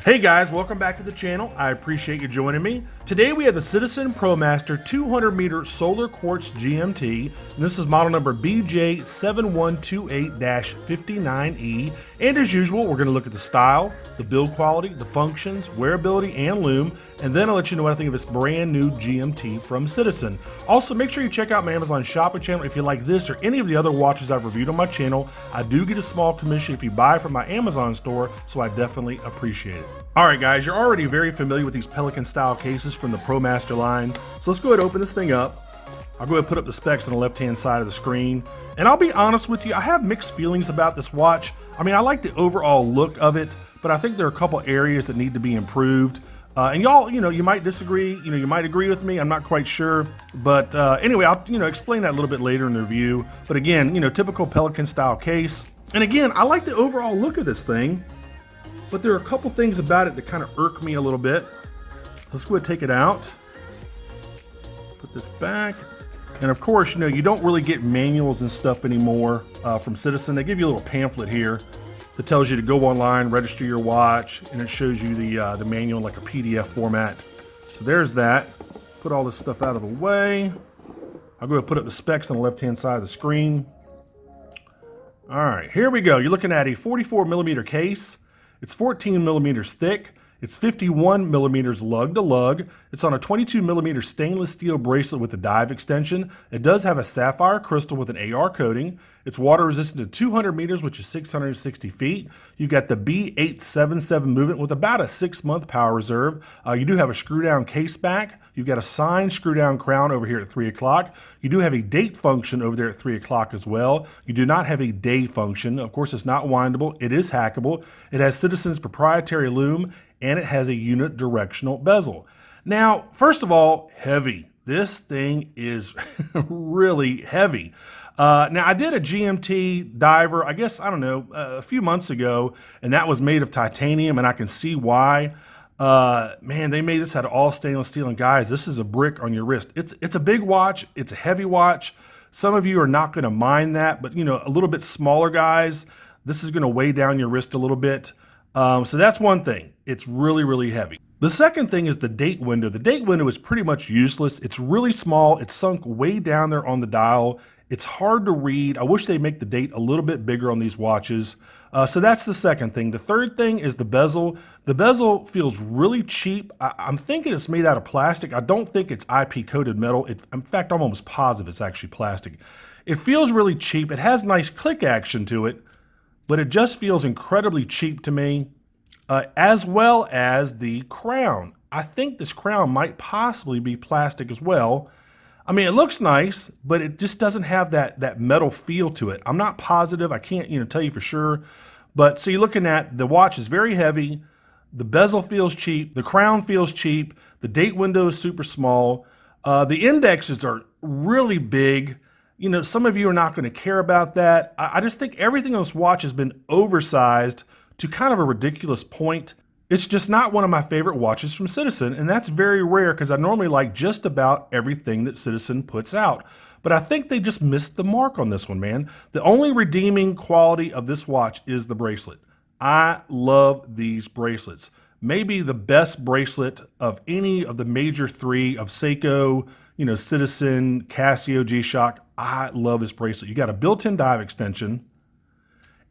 Hey guys, welcome back to the channel. I appreciate you joining me. Today we have the Citizen Promaster 200 meter solar quartz GMT, and this is model number BJ7129-59E. And as usual, we're going to look at the style, the build quality, the functions, wearability, and lume, and then I'll let you know what I think of this brand new GMT from Citizen. Also, make sure you check out my Amazon shopping channel if you like this or any of the other watches I've reviewed on my channel. I do get a small commission if you buy from my Amazon store, so I definitely appreciate it. Alright guys, you're already very familiar with these Pelican style cases from the Promaster line, so let's go ahead and open this thing up. I'll go ahead and put up the specs on the left hand side of the screen, and I'll be honest with you, I have mixed feelings about this watch. I mean, I like the overall look of it, but I think there are a couple areas that need to be improved. And y'all, you might disagree, you might agree with me, I'm not quite sure. But anyway, I'll, explain that a little bit later in the review. But again, typical Pelican style case. And again, I like the overall look of this thing, but there are a couple things about it that kind of irk me a little bit. Let's go ahead and take it out. Put this back. And of course, you don't really get manuals and stuff anymore from Citizen. They give you a little pamphlet here that tells you to go online, register your watch, and it shows you the manual in like a PDF format. So there's that. Put all this stuff out of the way. I'll go ahead and put up the specs on the left-hand side of the screen. All right, here we go. You're looking at a 44 millimeter case. It's 14 millimeters thick. It's 51 millimeters lug to lug. It's on a 22 millimeter stainless steel bracelet with a dive extension. It does have a sapphire crystal with an AR coating. It's water resistant to 200 meters, which is 660 feet. You've got the B877 movement with about a 6-month power reserve. You do have a screw down case back. You've got a signed screw down crown over here at 3 o'clock. You do have a date function over there at 3 o'clock as well. You do not have a day function. Of course, it's not windable. It is hackable. It has Citizen's proprietary lume, and it has a unit directional bezel. Now, first of all, heavy. This thing is really heavy. Now, I did a GMT diver, I guess, I don't know, a few months ago, and that was made of titanium, and I can see why. Man, they made this out of all stainless steel, and guys, this is a brick on your wrist. It's a big watch. It's a heavy watch. Some of you are not going to mind that, but, a little bit smaller guys, this is going to weigh down your wrist a little bit. So that's one thing. It's really, really heavy. The second thing is the date window. The date window is pretty much useless. It's really small. It's sunk way down there on the dial. It's hard to read. I wish they'd make the date a little bit bigger on these watches. So that's the second thing. The third thing is the bezel. The bezel feels really cheap. I'm thinking it's made out of plastic. I don't think it's IP coated metal. In fact, I'm almost positive it's actually plastic. It feels really cheap. It has nice click action to it, but it just feels incredibly cheap to me, as well as the crown. I think this crown might possibly be plastic as well. I mean, it looks nice, but it just doesn't have that metal feel to it. I'm not positive. I can't tell you for sure. But so you're looking at the watch is very heavy. The bezel feels cheap. The crown feels cheap. The date window is super small. The indexes are really big. Some of you are not going to care about that. I just think everything on this watch has been oversized to kind of a ridiculous point. It's just not one of my favorite watches from Citizen, and that's very rare because I normally like just about everything that Citizen puts out. But I think they just missed the mark on this one, man. The only redeeming quality of this watch is the bracelet. I love these bracelets. Maybe the best bracelet of any of the major three of Seiko, Citizen, Casio, G-Shock. I love this bracelet. You got a built-in dive extension.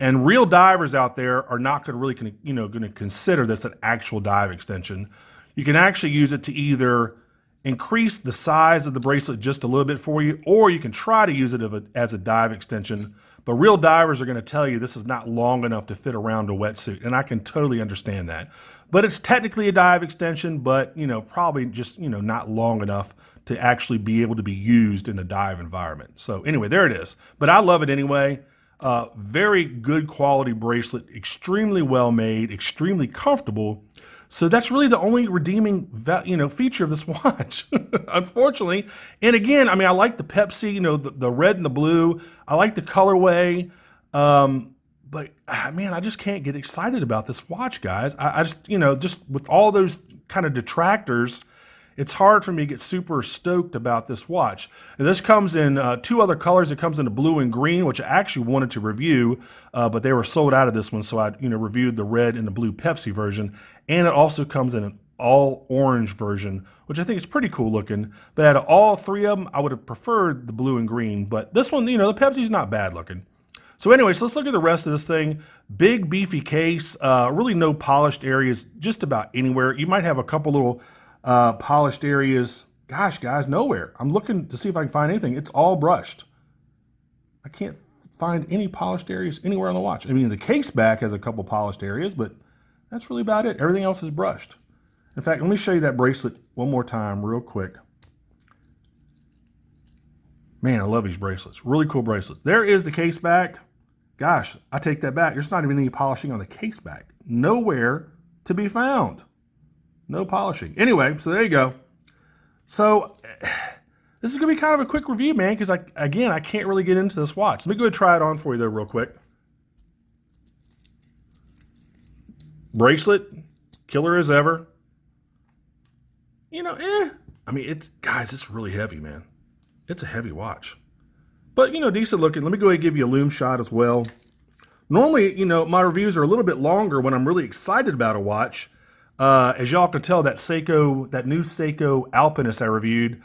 And real divers out there are not going to really, going to consider this an actual dive extension. You can actually use it to either increase the size of the bracelet just a little bit for you, or you can try to use it as a dive extension. But real divers are going to tell you this is not long enough to fit around a wetsuit, and I can totally understand that. But it's technically a dive extension, but probably just not long enough to actually be able to be used in a dive environment. So anyway, there it is. But I love it anyway. Very good quality bracelet, extremely well made, extremely comfortable. So that's really the only redeeming feature of this watch, unfortunately. And again, I mean, I like the Pepsi, the red and the blue. I like the colorway. But man, I just can't get excited about this watch, guys. I just, just with all those kind of detractors, it's hard for me to get super stoked about this watch. And this comes in 2 other colors. It comes in the blue and green, which I actually wanted to review, but they were sold out of this one, so I reviewed the red and the blue Pepsi version. And it also comes in an all orange version, which I think is pretty cool looking. But out of all 3 of them, I would have preferred the blue and green. But this one, the Pepsi's not bad looking. So anyways, let's look at the rest of this thing. Big, beefy case, really no polished areas just about anywhere. You might have a couple little polished areas. Gosh, guys, nowhere. I'm looking to see if I can find anything. It's all brushed. I can't find any polished areas anywhere on the watch. I mean, the case back has a couple polished areas, but that's really about it. Everything else is brushed. In fact, let me show you that bracelet one more time real quick. Man, I love these bracelets. Really cool bracelets. There is the case back. Gosh, I take that back. There's not even any polishing on the case back. Nowhere to be found. No polishing. Anyway, so there you go. So this is going to be kind of a quick review, man, because again, I can't really get into this watch. Let me go ahead and try it on for you, though, real quick. Bracelet, killer as ever. I mean, guys, it's really heavy, man. It's a heavy watch. But, decent looking. Let me go ahead and give you a lume shot as well. Normally, my reviews are a little bit longer when I'm really excited about a watch. As y'all can tell, that new Seiko Alpinist I reviewed,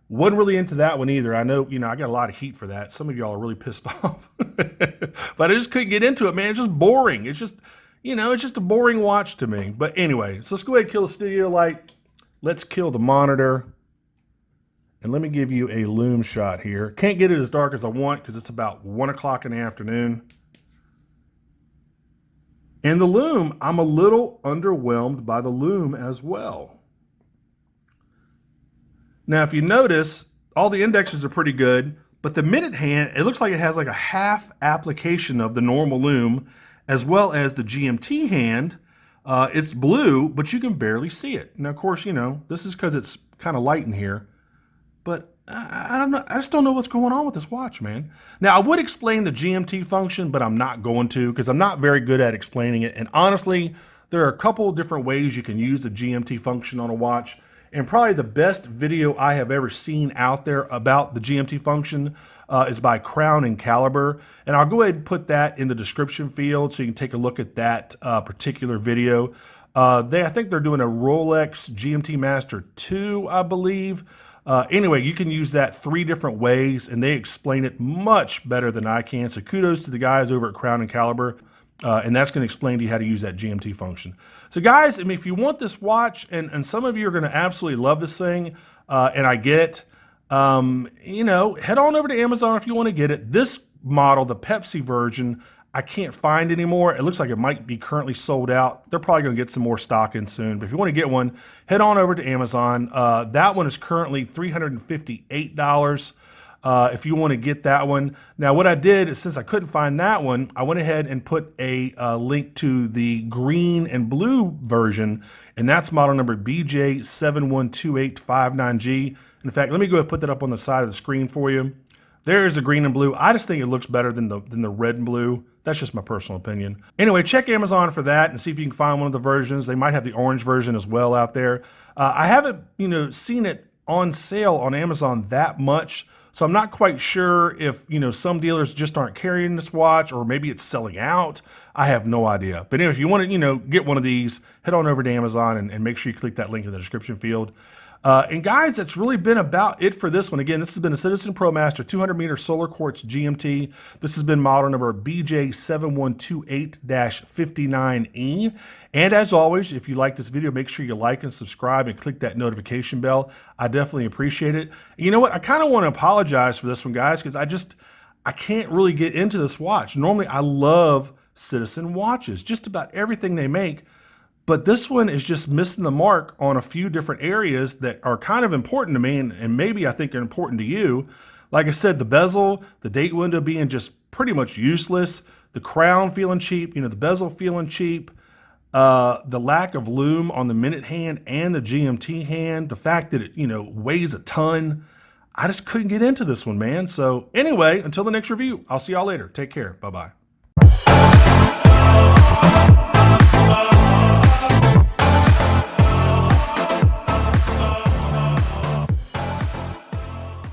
wasn't really into that one either. I know, I got a lot of heat for that. Some of y'all are really pissed off. But I just couldn't get into it, man. It's just boring. It's just, it's just a boring watch to me. But anyway, so let's go ahead and kill the studio light. Let's kill the monitor. And let me give you a lume shot here. Can't get it as dark as I want because it's about 1 o'clock in the afternoon. And the lume, I'm a little underwhelmed by the lume as well. Now, if you notice, all the indexes are pretty good, but the minute hand, it looks like it has like a half application of the normal lume, as well as the GMT hand. It's blue, but you can barely see it. Now, of course, this is because it's kind of light in here. But I don't know. I just don't know what's going on with this watch, man. Now, I would explain the GMT function, but I'm not going to because I'm not very good at explaining it. And honestly, there are a couple different ways you can use the GMT function on a watch. And probably the best video I have ever seen out there about the GMT function is by Crown and Caliber. And I'll go ahead and put that in the description field so you can take a look at that particular video. I think they're doing a Rolex GMT Master 2, I believe. Anyway, you can use that 3 different ways, and they explain it much better than I can. So kudos to the guys over at Crown and Caliber, and that's going to explain to you how to use that GMT function. So guys, I mean, if you want this watch, and some of you are going to absolutely love this thing, and I get it, head on over to Amazon if you want to get it. This model, the Pepsi version, I can't find anymore. It looks like it might be currently sold out. They're probably going to get some more stock in soon. But if you want to get one, head on over to Amazon. That one is currently $358 if you want to get that one. Now, what I did is since I couldn't find that one, I went ahead and put a link to the green and blue version, and that's model number BJ7129-59E. In fact, let me go ahead and put that up on the side of the screen for you. There is the green and blue. I just think it looks better than the red and blue. That's just my personal opinion. Anyway, check Amazon for that and see if you can find one of the versions. They might have the orange version as well out there. I haven't, seen it on sale on Amazon that much, so I'm not quite sure if, some dealers just aren't carrying this watch or maybe it's selling out. I have no idea. But anyway, if you want to, get one of these, head on over to Amazon and make sure you click that link in the description field. And guys, that's really been about it for this one. Again, this has been a Citizen Promaster 200-meter solar quartz GMT. This has been model number BJ7128-59E. And as always, if you like this video, make sure you like and subscribe and click that notification bell. I definitely appreciate it. And you know what? I kind of want to apologize for this one, guys, because I can't really get into this watch. Normally, I love Citizen watches, just about everything they make. But this one is just missing the mark on a few different areas that are kind of important to me and maybe I think are important to you. Like I said, the bezel, the date window being just pretty much useless, the crown feeling cheap, the bezel feeling cheap, the lack of lume on the minute hand and the GMT hand, the fact that it, weighs a ton. I just couldn't get into this one, man. So anyway, until the next review, I'll see y'all later. Take care. Bye-bye.